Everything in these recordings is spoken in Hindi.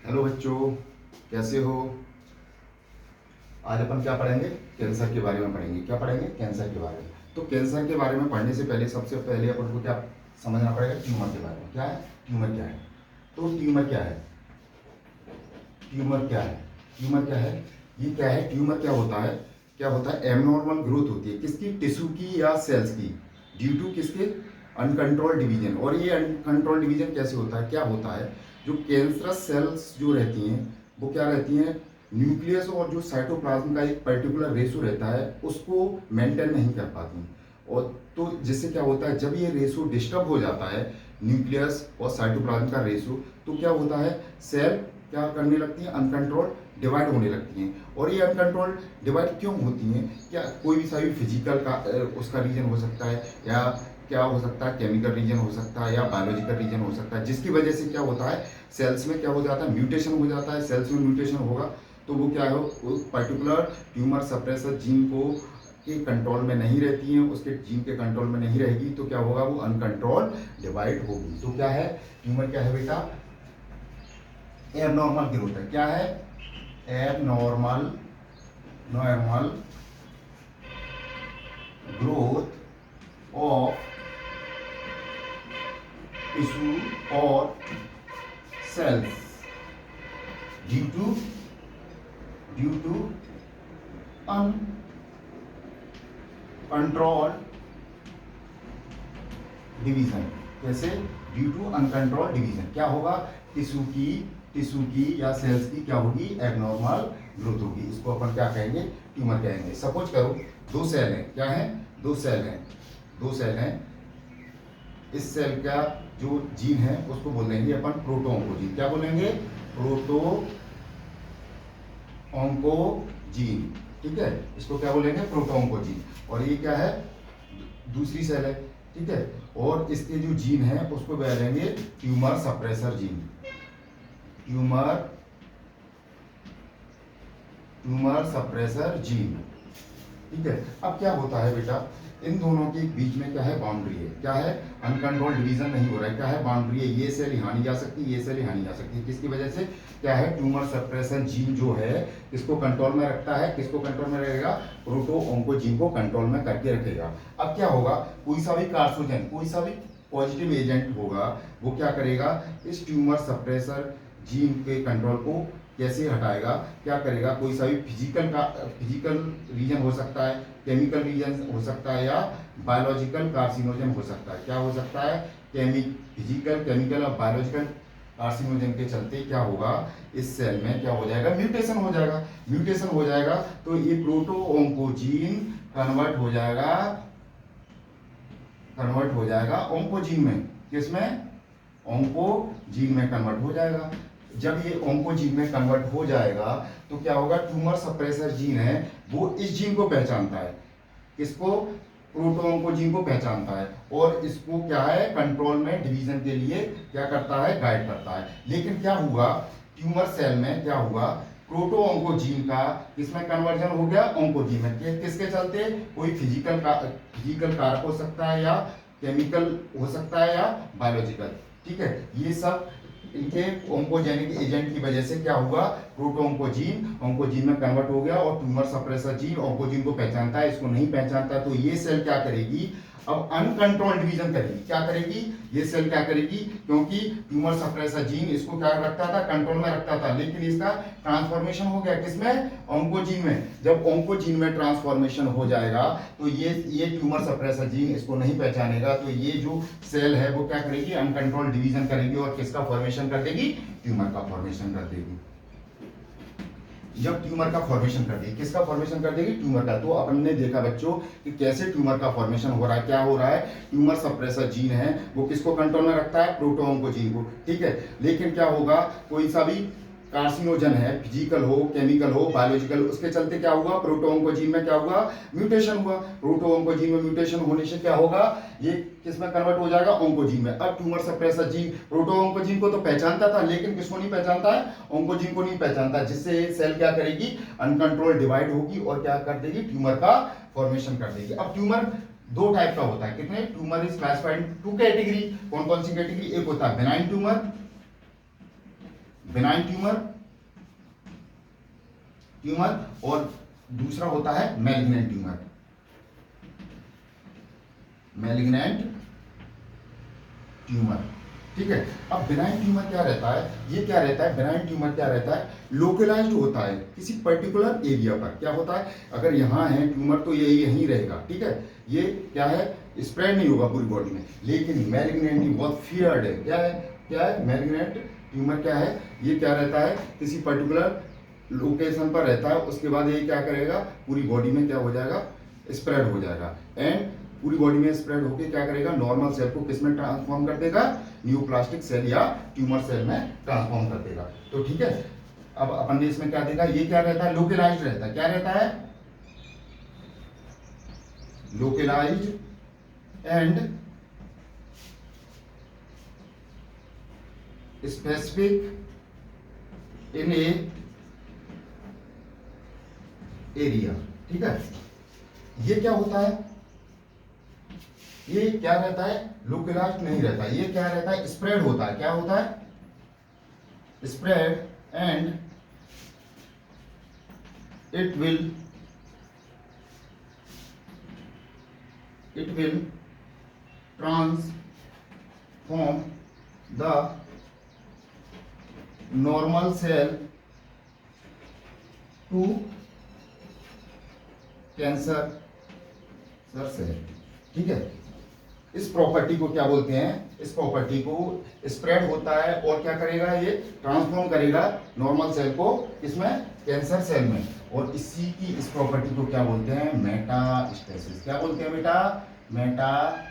हेलो बच्चों, कैसे हो। आज अपन क्या पढ़ेंगे? कैंसर के बारे में पढ़ेंगे। क्या पढ़ेंगे? कैंसर के बारे में। तो कैंसर के बारे में पढ़ने से पहले सबसे पहले अपन को क्या समझना पड़ेगा? ट्यूमर के बारे में। क्या है ट्यूमर? क्या है? तो ट्यूमर क्या है? ट्यूमर क्या है? ट्यूमर क्या है? ये क्या है? ट्यूमर क्या होता है? क्या होता है? एबनॉर्मल ग्रोथ होती है किसकी? टिश्यू की या सेल्स की, ड्यू टू किसके? Uncontrol division. और ये अनकंट्रोल डिवीजन कैसे होता है? क्या होता है? जो कैंसरस सेल्स जो रहती हैं वो क्या रहती हैं? न्यूक्लियस और जो साइटोप्लाज्म का एक पर्टिकुलर रेशो रहता है उसको मेंटेन नहीं कर पाती। और तो जिससे क्या होता है, जब ये रेशो डिस्टर्ब हो जाता है, न्यूक्लियस और साइटोप्लाज्म का रेशो, तो क्या होता है? सेल क्या करने लगती हैं? अनकंट्रोल डिवाइड होने लगती हैं। और ये अनकंट्रोल डिवाइड क्यों होती हैं? क्या कोई भी सभी फिजिकल का उसका रीजन हो सकता है, या क्या हो सकता है? केमिकल रीजन हो सकता है, या बायोलॉजिकल रीजन हो सकता है, जिसकी वजह से क्या होता है? सेल्स में क्या हो जाता है? म्यूटेशन हो जाता है। सेल्स में म्यूटेशन होगा तो वो क्या है? वो पर्टिकुलर ट्यूमर सप्रेसर जीन को के कंट्रोल में नहीं रहती है, उसके जीन के कंट्रोल में नहीं रहेगी, तो क्या होगा? वो अनकंट्रोल डिवाइड होगी। तो क्या है ट्यूमर? क्या है बेटा? एबनॉर्मल ग्रोथ है। क्या है? Abnormal normal growth of tissue और cells due to uncontrolled division. कैसे? Due to uncontrol division. क्या होगा? टिश्यू की या सेल्स की क्या होगी? एबनॉर्मल ग्रोथ होगी। इसको अपन क्या कहेंगे? ट्यूमर कहेंगे। सपोज करो दो सेल हैं। क्या है? दो सेल हैं। इस सेल का जो जीन है उसको बोलेंगे अपन प्रोटोऑन्कोजीन। क्या बोलेंगे? प्रोटोऑन्कोजीन। ठीक है, इसको क्या बोलेंगे? प्रोटोऑन्कोजीन। और ये क्या है? दूसरी सेल है। ठीक है, और इसके जो जीन है उसको बोलेंगे tumour suppressor gene. Tumour suppressor gene. ठीक है, अब क्या होता है बेटा? इन दोनों के बीच में क्या है? बाउंड्री है। क्या है? अनकंट्रोल डिवीजन नहीं हो रहा है। क्या है? बाउंड्री है। ये सेल यहाँ नहीं जा सकती, ये सेल यहाँ नहीं जा सकती। किसकी वजह से? क्या है? ट्यूमर सप्रेशन जीन जो है किसको कंट्रोल में रखता है? किसको कंट्रोल में रखेगा? प्रोटोऑन्कोजीन को कंट्रोल में करके रखेगा। अब क्या होगा? कोई सा भी कार्सिनोजन, कोई सा भी पॉजिटिव एजेंट होगा, वो क्या करेगा? इस ट्यूमर सप्रेसर जीन के कंट्रोल को कैसे हटाएगा? क्या करेगा? कोई सा भी फिजिकल रीजन हो सकता है, केमिकल रीजन हो सकता है, या बायोलॉजिकल कार्सिनोजन हो सकता है। क्या हो सकता है? फिजिकल, केमिकल और बायोलॉजिकल कार्सिनोजन के चलते क्या होगा? इस सेल में क्या हो जाएगा? म्यूटेशन हो जाएगा। तो ये प्रोटोऑन्कोजीन कन्वर्ट हो जाएगा ऑन्कोजीन में। किसमें? ऑन्कोजीन में कन्वर्ट हो जाएगा। जब ये ऑन्कोजीन में कन्वर्ट हो जाएगा तो क्या होगा? ट्यूमर सप्रेसर जीन है वो इस जीन को पहचानता है। किसको? प्रोटोऑन्कोजीन को पहचानता है, और इसको क्या है? कंट्रोल में डिवीजन के लिए क्या करता है? गाइड करता है। लेकिन क्या हुआ? ट्यूमर सेल में क्या हुआ? प्रोटोऑन्कोजीन का किसमें कन्वर्जन हो गया? ऑन्कोजीन में। किसके चलते? कोई फिजिकल कारक हो सकता है, या केमिकल हो सकता है, या बायोलॉजिकल। ठीक है, ये सब इनके ऑन्कोजेनिक एजेंट की वजह से क्या हुआ? ऑन्कोजीन में कन्वर्ट हो गया, और ट्यूमर सप्रेसर जीन ऑन्कोजीन को पहचानता है, इसको नहीं पहचानता। तो ये सेल क्या करेगी? अब अनकंट्रोल्ड डिवीजन करेगी। क्या करेगी? ये सेल क्या करेगी? क्योंकि ट्यूमर सप्रेसर जीन इसको क्या रखता था? कंट्रोल में रखता था, लेकिन इसका ट्रांसफॉर्मेशन हो गया किसमें? ऑन्कोजीन में। जब ऑन्कोजीन में ट्रांसफॉर्मेशन हो जाएगा तो ये ट्यूमर सप्रेसर जीन इसको नहीं पहचानेगा। तो ये जो सेल है वो क्या करेगी? अनकंट्रोल डिवीजन करेगी, और किसका फॉर्मेशन कर देगी? ट्यूमर का फॉर्मेशन कर देगी। जब ट्यूमर का फॉर्मेशन कर देगी, किसका फॉर्मेशन कर देगी? ट्यूमर का। तो अपन ने देखा बच्चों कि कैसे ट्यूमर का फॉर्मेशन हो रहा है। क्या हो रहा है? ट्यूमर सप्रेसर जीन है वो किसको कंट्रोल में रखता है? प्रोटोऑन्कोजीन को। ठीक है, लेकिन क्या होगा? कोई सा भी कार्सिनोजन है, फिजिकल हो, केमिकल हो, बायोलॉजिकल, उसके चलते क्या हुआ? प्रोटोऑन्कोजीन में क्या हुआ? म्यूटेशन हुआ। प्रोटोऑन्कोजीन में म्यूटेशन होने से क्या होगा? ये किसमें कन्वर्ट हो जाएगा? ऑन्कोजीन में। अब ट्यूमर सप्रेसर जीन प्रोटोऑन्कोजीन को तो पहचानता था, लेकिन किसको नहीं पहचानता है? ऑन्कोजीन को नहीं पहचानता, जिससे सेल क्या करेगी? अनकंट्रोल डिवाइड होगी, और क्या कर देगी? ट्यूमर का फॉर्मेशन कर देगी। अब ट्यूमर दो टाइप का होता है। कितने? Tumour is classified two category. कौन कौन सी कैटेगरी? एक होता है बेनाइन ट्यूमर, बेनाइन ट्यूमर और दूसरा होता है मैलिग्नेंट ट्यूमर। ठीक है। अब बेनाइन ट्यूमर क्या रहता है, ये क्या रहता है, बेनाइन ट्यूमर क्या रहता है, लोकलाइज्ड होता है किसी पर्टिकुलर एरिया पर। क्या होता है, अगर यहाँ है ट्यूमर तो ये यहीं रहेगा, ठीक है, ये क्या है, स्प्रेड नहीं होगा पूरी बॉडी में। लेकिन मैलिग्नेंट बहुत फियर्ड है, क्या है मैलिग्नेंट ट्यूमर क्या है, ये क्या रहता है, किसी पर्टिकुलर लोकेशन पर रहता है, उसके बाद ये क्या करेगा, पूरी बॉडी में क्या हो जाएगा, स्प्रेड हो जाएगा। एंड पूरी बॉडी में स्प्रेड होकर क्या करेगा, नॉर्मल सेल को किस में ट्रांसफॉर्म कर देगा, न्यूप्लास्टिक सेल या ट्यूमर सेल में ट्रांसफॉर्म कर देगा। तो ठीक है, अब अपन ने इसमें क्या देखा, ये क्या रहता है, लोकलाइज्ड रहता है। क्या रहता है, localised and specific in a area. ठीक है, ये क्या होता है, ये क्या रहता है, लोकलाइज्ड नहीं रहता, ये क्या रहता है, स्प्रेड होता है। क्या होता है, spread and it will transform the normal cell to cancer cell. ठीक है, इस प्रॉपर्टी को क्या बोलते हैं, इस प्रॉपर्टी को स्प्रेड होता है और क्या करेगा, ये ट्रांसफॉर्म करेगा नॉर्मल सेल को इसमें, कैंसर सेल में। और इसी की इस प्रॉपर्टी को क्या बोलते हैं, मेटास्टेसिस। क्या बोलते हैं बेटा, मेटास्टेसिस।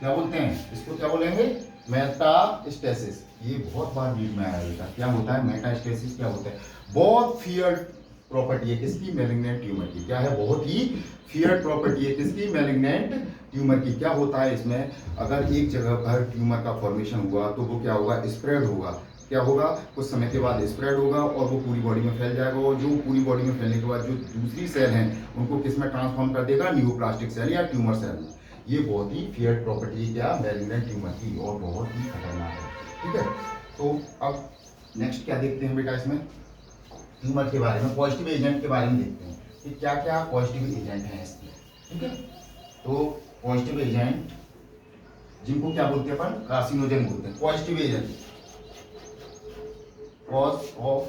क्या बोलते हैं इसको, क्या बोलेंगे, मेटास्टेसिस। ये बहुत बार रीड में आया बेटा, क्या होता है मेटास्टेसिस, क्या होता है, बहुत फियर्ड प्रॉपर्टी है किसकी, मैलिग्नेंट ट्यूमर की। क्या है, बहुत ही फियर्ड प्रॉपर्टी है किसकी, मैलिग्नेंट ट्यूमर की। क्या होता है इसमें, अगर एक जगह पर ट्यूमर का फॉर्मेशन हुआ तो वो क्या होगा, स्प्रेड होगा। क्या होगा, कुछ समय के बाद स्प्रेड होगा और वो पूरी बॉडी में फैल जाएगा। और जो पूरी बॉडी में फैलने के बाद जो दूसरी सेल हैं उनको किस में ट्रांसफॉर्म कर देगा, न्यूप्लास्टिक सेल या ट्यूमर सेल में। ये बहुत ही फियर्ड प्रॉपर्टी है क्या, मैलिग्नेंट ट्यूमर की, और बहुत ही खतरनाक है। ठीक है, तो अब नेक्स्ट क्या देखते हैं बेटा, इसमें ट्यूमर के बारे में, पॉजिटिव एजेंट के बारे में देखते हैं कि क्या क्या पॉजिटिव एजेंट हैं इसमें। ठीक है, तो पॉजिटिव एजेंट जिनको क्या बोलते हैं अपन, कार्सिनोजन बोलते हैं। Positive agent, cause of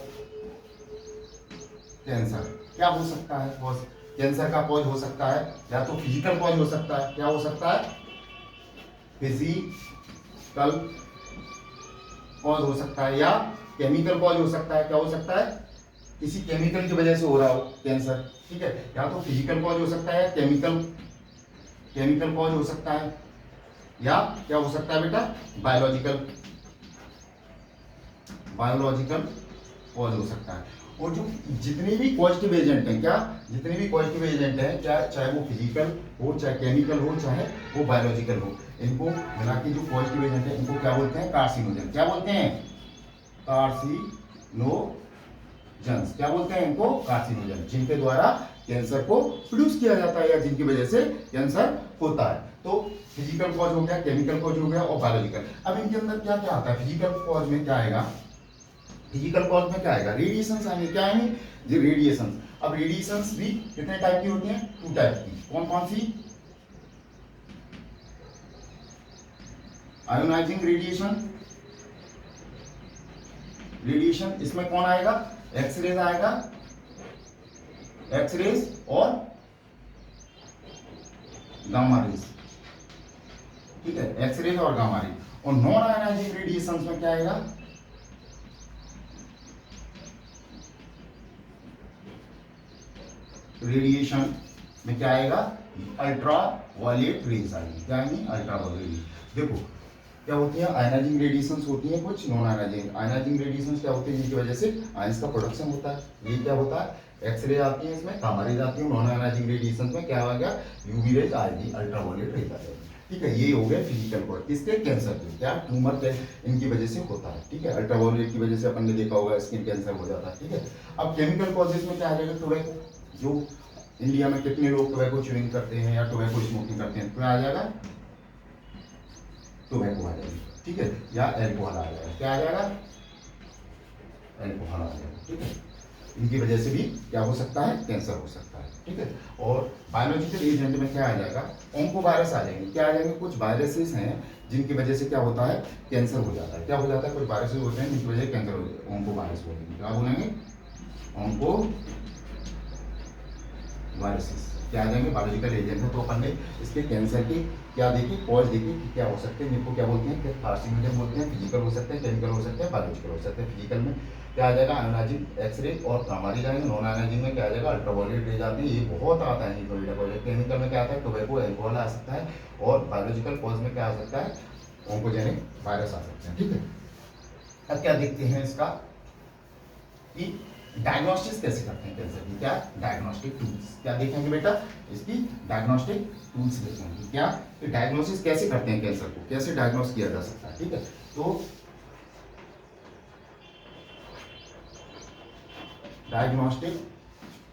cancer क्या हो सकता है, कॉज कैंसर का कॉज हो सकता है, या तो फिजिकल कॉज हो सकता है। क्या हो सकता है, फिजिकल कॉज हो सकता है, या केमिकल कॉज हो सकता है। क्या हो सकता है, किसी केमिकल की वजह से हो रहा हो कैंसर। ठीक है, या तो फिजिकल कॉज हो सकता है, केमिकल कॉज हो सकता है, या क्या हो सकता है बेटा, बायोलॉजिकल कॉज हो सकता है। और जो जितने भी पॉजिटिव एजेंट हैं, क्या जितने भी पॉजिटिव एजेंट हैं, चाहे वो फिजिकल हो, चाहे केमिकल हो, चाहे वो बायोलॉजिकल हो, इनको मिला के जो पॉजिटिव एजेंट है इनको क्या बोलते हैं, कार्सिनोजन। क्या बोलते हैं, कार्सिनोजेंस। क्या बोलते हैं इनको, कार्सिनोजन, जिनके द्वारा कैंसर को प्रोड्यूस किया जाता है या जिनकी वजह से कैंसर होता है। तो फिजिकल कॉज हो गया, केमिकल कॉज हो गया और बायोलॉजिकल। अब इनके अंदर क्या क्या आता है, फिजिकल कॉज में क्या आएगा, फिजिकल कॉज में क्या आएगा, रेडिएशंस आएंगे। क्या आएंगे जी, रेडिएशंस। अब रेडिएशंस भी कितने टाइप की होती हैं, 2 टाइप की। कौन कौन सी, आयोनाइजिंग रेडिएशन, इसमें कौन आएगा, एक्सरेज आएगा, एक्सरेज और गामा रेज। ठीक है, एक्सरेज और गामा रेज। और नॉन आयोनाइजिंग रेडिएशंस में क्या आएगा, रेडिएशन में क्या आएगा, अल्ट्रा वायलेट रेज आएगी। क्या आएंगी, अल्ट्रा वायलेट रेज। देखो क्या होती है, आयनाइजिंग रेडिएशंस होती हैं कुछ, नॉन आयनाइजिंग रेडिएशंस क्या होती है, जिनकी वजह से आयंस का प्रोडक्शन होता है। ये क्या होता है, एक्सरे आती है, इसमें गामा रेज आती है। नॉन आयनाइजिंग रेडिएशंस में क्या आ गया, यूवी रेज आएगी, अल्ट्रा वायलेट रेज आएगी। ठीक है, ये हो गया फिजिकल कॉज किसके, कैंसर के। क्या, ट्यूमर के इनकी वजह से होता है। ठीक है, अल्ट्रा वायलेट की वजह से अपन ने देखा होगा स्किन कैंसर हो जाता है। ठीक है, अब केमिकल कॉजेज में क्या आ जाएगा, टोबैको। जो इंडिया में कितने लोग टोबैको च्यूइंग करते हैं या टोबैको स्मोकिंग करते हैं, तो आ जाएगा, टोबैको आ जाएगी। ठीक है, या एल्कोहल आ जाएगा। क्या आ जाएगा? एल्कोहल आ जाएगा। ठीक है, इनकी वजह से भी क्या हो सकता है? कैंसर हो सकता है। ठीक है, और बायोलॉजिकल एजेंट में क्या आ जाएगा? ऑन्कोवायरस आ जाएंगे। क्या आ जाएंगे? कुछ वायरसेस हैं जिनकी वजह से क्या होता है? कैंसर हो जाता है। क्या हो जाता है? कुछ वायरसेस होते हैं जिनकी वजह से कैंसर हो जाता है, ऑन्कोवायरस बोलेंगे। क्या बोलेंगे? ऑन्को वायरसेस क्या आ जाएंगे? बायोलॉजिकल एजेंट है। तो अपन ने इसके कैंसर के क्या देखे? कॉज देखे कि क्या हो सकते हैं, जिनको क्या बोलते हैं? कार्सिनोजन बोलते हैं। फिजिकल हो सकते हैं, केमिकल हो सकते हैं, बायोलॉजिकल हो सकते हैं। फिजिकल में क्या आ जाएगा? आयोनाइजिंग एक्सरे और गामा रे जाएंगे। नॉन आयोनाइजिंग में क्या आ जाएगा? अल्ट्रावायलेट रे जाते हैं। ये बहुत आता है प्रोजेक्ट। केमिकल में क्या आता है? टोबैको, एल्कोहल आ सकता है। और बायोलॉजिकल कॉज में क्या आ सकता है? ऑन्कोजेनिक वायरस आ सकते हैं। ठीक है, अब क्या देखते हैं इसका कि डायग्नोस्टिक्स कैसे करते हैं कैंसर की। क्या? Diagnostic tools. क्या देखेंगे बेटा? इसकी डायग्नोस्टिक टूल्स देखेंगे। क्या? कि डायग्नोसिस कैसे करते हैं कैंसर को, कैसे डायग्नोस किया जा सकता है। ठीक है, तो डायग्नोस्टिक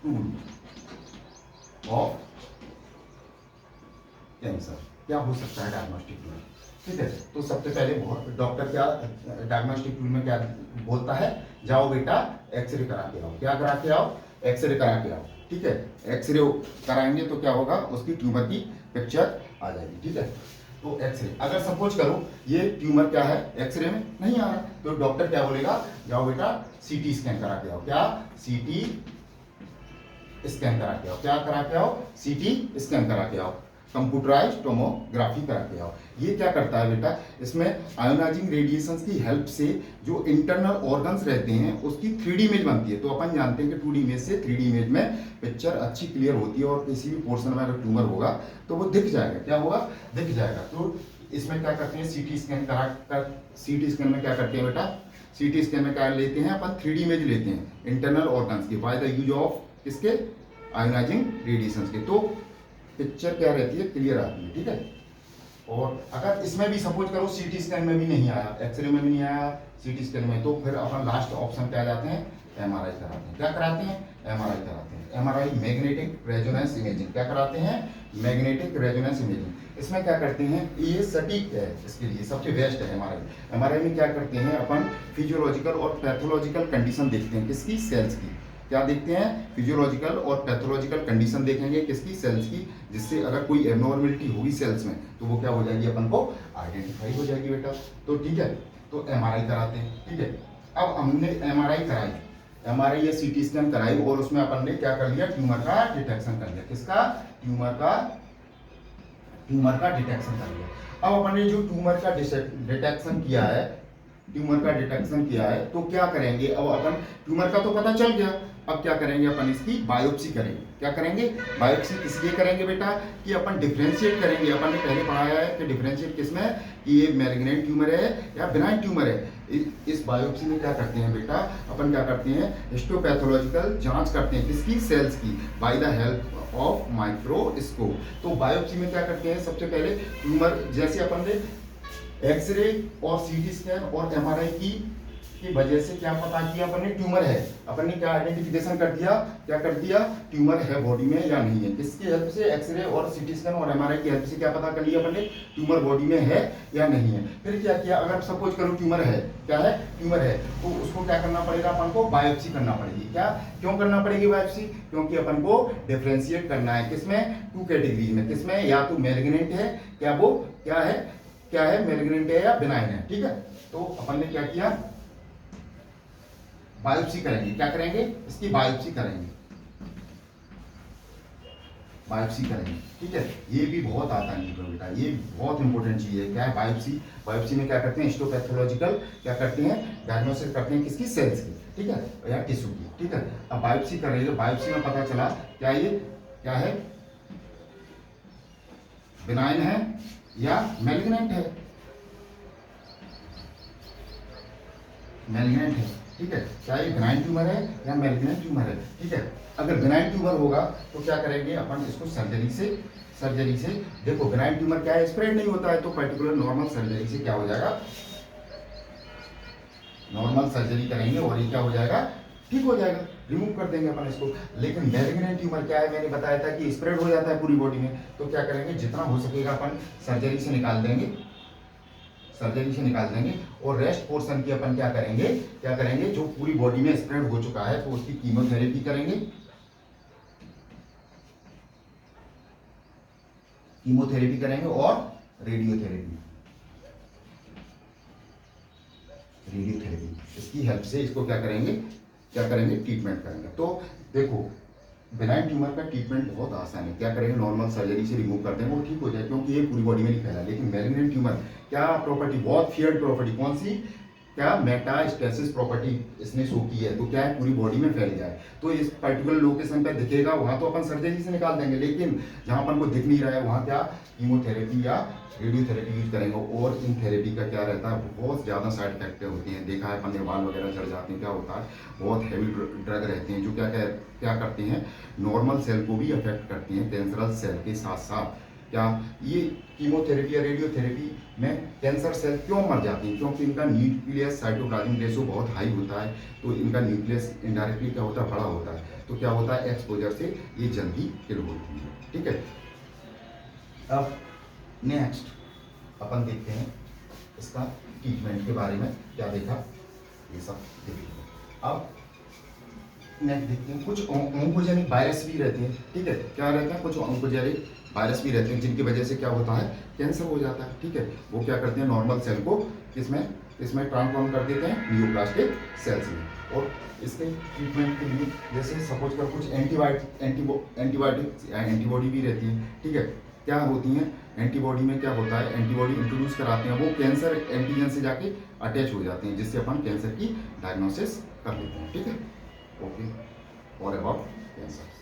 टूल ऑफ कैंसर क्या हो सकता है? Diagnostic tool. ठीक है, तो सबसे पहले बहुत डॉक्टर क्या डायग्नोस्टिक टूल में क्या बोलता है? जाओ बेटा एक्सरे करा के आओ। क्या करा के आओ? एक्सरे करा के आओ। ठीक है, एक्सरे कराएंगे तो क्या होगा? उसकी ट्यूमर की पिक्चर आ जाएगी। ठीक है, तो एक्सरे अगर सपोज करो ये ट्यूमर क्या है? एक्सरे में नहीं आ रहा, तो डॉक्टर क्या बोलेगा? जाओ बेटा सीटी स्कैन करा के आओ। क्या? सीटी स्कैन करा के आओ। क्या करा के आओ? सीटी स्कैन करा के आओ। कंप्यूटराइज्ड टोमोग्राफी करा के आओ। ये क्या करता है बेटा? इसमें आयोनाइजिंग रेडिएशंस की हेल्प से जो इंटरनल ऑर्गन्स रहते हैं उसकी 3D इमेज बनती है। तो अपन जानते हैं कि 2D इमेज से 3D इमेज में पिक्चर अच्छी क्लियर होती है और किसी भी पोर्शन में अगर ट्यूमर होगा तो वो दिख जाएगा। क्या होगा? दिख जाएगा। तो इसमें क्या करते हैं? सीटी स्कैन करा कर, सीटी स्कैन में क्या करते हैं बेटा? सीटी स्कैन में क्या लेते हैं अपन? 3D इमेज लेते हैं इंटरनल ऑर्गन्स की बाय द यूज ऑफ किसके? आयोनाइजिंग रेडिएशंस के। तो पिक्चर क्या रहती है? क्लियर आती है। ठीक है, और अगर इसमें भी सपोज करो सीटी स्कैन में भी नहीं आया, एक्सरे में भी नहीं आया, सीटी स्कैन में, तो फिर अपन लास्ट ऑप्शन क्या जाते हैं? एमआरआई कराते हैं। क्या कराते हैं? एमआरआई कराते हैं। MRI magnetic resonance imaging. क्या कराते हैं? Magnetic resonance imaging. इसमें क्या करते हैं? ये सटीक है, इसके लिए सबसे बेस्ट है एमआरआई। एमआरआई में क्या करते हैं अपन? फिजियोलॉजिकल और पैथोलॉजिकल कंडीशन देखते हैं। किसकी? सेल्स की। क्या देखते हैं? फिजियोलॉजिकल और पैथोलॉजिकल कंडीशन देखेंगे। किसकी? सेल्स की। जिससे अगर कोई एबनॉर्मलिटी होगी सेल्स में तो वो क्या हो जाएगी? अपन को आइडेंटिफाई हो जाएगी बेटा। तो ठीक है, तो एमआरआई कराते हैं। ठीक है, अब हमने एमआरआई कराई, एमआरआई या सीटी स्कैन कराई और उसमें अपन ने क्या कर लिया? ट्यूमर का डिटेक्शन कर लिया। किसका? ट्यूमर का डिटेक्शन कर लिया। अब अपन ने जो ट्यूमर का डिटेक्शन किया है, ट्यूमर का डिटेक्शन किया है, तो क्या करेंगे? अब अपन ट्यूमर का तो पता चल गया, अब क्या करेंगे? अपन इसकी बायोप्सी करेंगे। क्या करेंगे? बायोप्सी किस लिए करेंगे बेटा? कि अपन डिफरेंशिएट करेंगे। अपन ने पहले पढ़ाया है कि डिफरेंशिएट किसमें? कि ये मैलिग्नेंट ट्यूमर है या बिनाइन ट्यूमर है। इस बायोप्सी में क्या करते हैं बेटा? अपन क्या करते हैं? हिस्टोपैथोलॉजिकल जांच करते हैं। किसकी? सेल्स की, by the help of microscope. तो बायोप्सी में क्या करते हैं? सबसे पहले ट्यूमर, जैसे अपन ने एक्सरे और सीटी स्कैन और एमआरआई की वजह से क्या पता किया अपन ने? ट्यूमर है। अपन ने क्या आइडेंटिफिकेशन कर दिया? क्या कर दिया? ट्यूमर है बॉडी में या नहीं है। किसकी हेल्प से? एक्सरे और सीटी स्कैन और एमआरआई की हेल्प से क्या पता कर लिया अपन ने? ट्यूमर बॉडी में है या नहीं है। फिर क्या किया? अगर सपोज करो ट्यूमर है, क्या है? ट्यूमर है, तो उसको क्या करना पड़ेगा? अपन को बायोप्सी करना पड़ेगी। क्या? क्यों करना पड़ेगी बायोप्सी? क्योंकि अपन को डिफरेंशिएट करना है। किसमें? 2 कैटेगरीज में। किसमें? या तो मैलिग्नेंट है, क्या वो क्या है? मैलिग्नेंट है या बिनाइन है। ठीक है, तो अपन ने क्या किया? बायोप्सी करेंगे। क्या करेंगे? इसकी बायोप्सी करेंगे। बायोप्सी करेंगे। ठीक है, ये भी बहुत आता है बेटा, ये बहुत इंपॉर्टेंट चीज है। क्या है? बायोप्सी। बायोप्सी में क्या करते हैं? हिस्टोपैथोलॉजिकल क्या करते हैं? डायग्नोसिस करते हैं। किसकी? सेल्स की। ठीक है, या टिश्यू की। ठीक है, अब बायोप्सी कर रही है, बायोप्सी में पता चला क्या ये क्या है? बिनाइन है या मैलिग्नेंट है? मैलिग्नेंट है। ठीक है, क्या ये बिनाइन ट्यूमर है या मैलिग्नेंट ट्यूमर है? ठीक है, अगर बिनाइन ट्यूमर होगा तो क्या करेंगे अपन? इसको सर्जरी से देखो, बिनाइन ट्यूमर क्या है? स्प्रेड नहीं होता है, तो पर्टिकुलर नॉर्मल सर्जरी से क्या हो जाएगा? नॉर्मल सर्जरी करेंगे और ये क्या हो जाएगा? ठीक हो जाएगा, रिमूव कर देंगे अपन इसको। लेकिन मैलिग्नेंट ट्यूमर क्या है? मैंने बताया था कि स्प्रेड हो जाता है पूरी बॉडी में, तो क्या करेंगे? जितना हो सकेगा अपन सर्जरी से निकाल देंगे, सर्जरी से निकाल देंगे और रेस्ट पोर्शन की अपन क्या करेंगे, जो पूरी बॉडी में स्प्रेड हो चुका है तो उसकी कीमोथेरेपी करेंगे, और रेडियोथेरेपी इसकी हेल्प से इसको क्या करेंगे, ट्रीटमेंट करेंगे। तो देखो बेनाइन ट्यूमर का ट्रीटमेंट बहुत आसान है। क्या करेंगे, नॉर्मल सर्जरी से रिमूव कर देंगे, वो ठीक हो जाए क्योंकि ये पूरी बॉडी में नहीं फैला। लेकिन मैलिग्नेंट ट्यूमर क्या प्रॉपर्टी, बहुत फियर्ड प्रॉपर्टी, कौन सी, क्या मेटास्टेसिस प्रॉपर्टी इसने शो की है। तो क्या है, पूरी बॉडी में फैल जाए। तो इस पर्टिकुलर लोकेशन पर दिखेगा, वहाँ तो अपन सर्जरी से निकाल देंगे, लेकिन जहाँ अपन को दिख नहीं रहा है वहाँ क्या कीमोथेरेपी या रेडियोथेरेपी यूज करेंगे। और इन थेरेपी का क्या रहता है, बहुत ज़्यादा साइड इफेक्ट होते हैं। देखा है अपन ने, बाल वगैरह झड़ जाते हैं। क्या होता है, बहुत हैवी ड्रग रहते हैं जो क्या करते हैं, नॉर्मल सेल को भी अफेक्ट करते हैं, कैंसरल सेल के साथ साथ। क्या ये कीमोथेरेपी या रेडियोथेरेपी में कैंसर सेल क्यों मर जाती हैं, क्योंकि इनका न्यूक्लियस साइटोप्लाज्म रेशो बहुत हाई होता है। तो इनका न्यूक्लियस इनडायरेक्टली क्या होता है, बड़ा होता है। तो क्या होता है, एक्सपोजर से ये जल्दी किल होती है। ठीक है, अब नेक्स्ट अपन देखते हैं इसका ट्रीटमेंट के बारे में। क्या देखा, ये सब देखिए। अब नेक्स्ट देखते हैं, कुछ ऑन्कोजेनिक वायरस भी रहते हैं। ठीक है, क्या रहते हैं, कुछ ऑन्कोजेनिक वायरस भी रहते हैं जिनकी वजह से क्या होता है, कैंसर हो जाता है। ठीक है, वो क्या करते हैं, नॉर्मल सेल को इसमें ट्रांसफॉर्म कर देते हैं न्यूप्लास्टिक सेल्स में। और इसके ट्रीटमेंट के लिए जैसे सपोज कर कुछ एंटीबॉडी भी रहती है। ठीक है, क्या होती हैं, एंटीबॉडी में क्या होता है, एंटीबॉडी इंट्रोड्यूस कराते हैं, वो कैंसर एंटीजन से जाके अटैच हो जाते हैं, जिससे अपन कैंसर की डायग्नोसिस कर लेते हैं। ठीक है, ओके, और अबाउट कैंसर।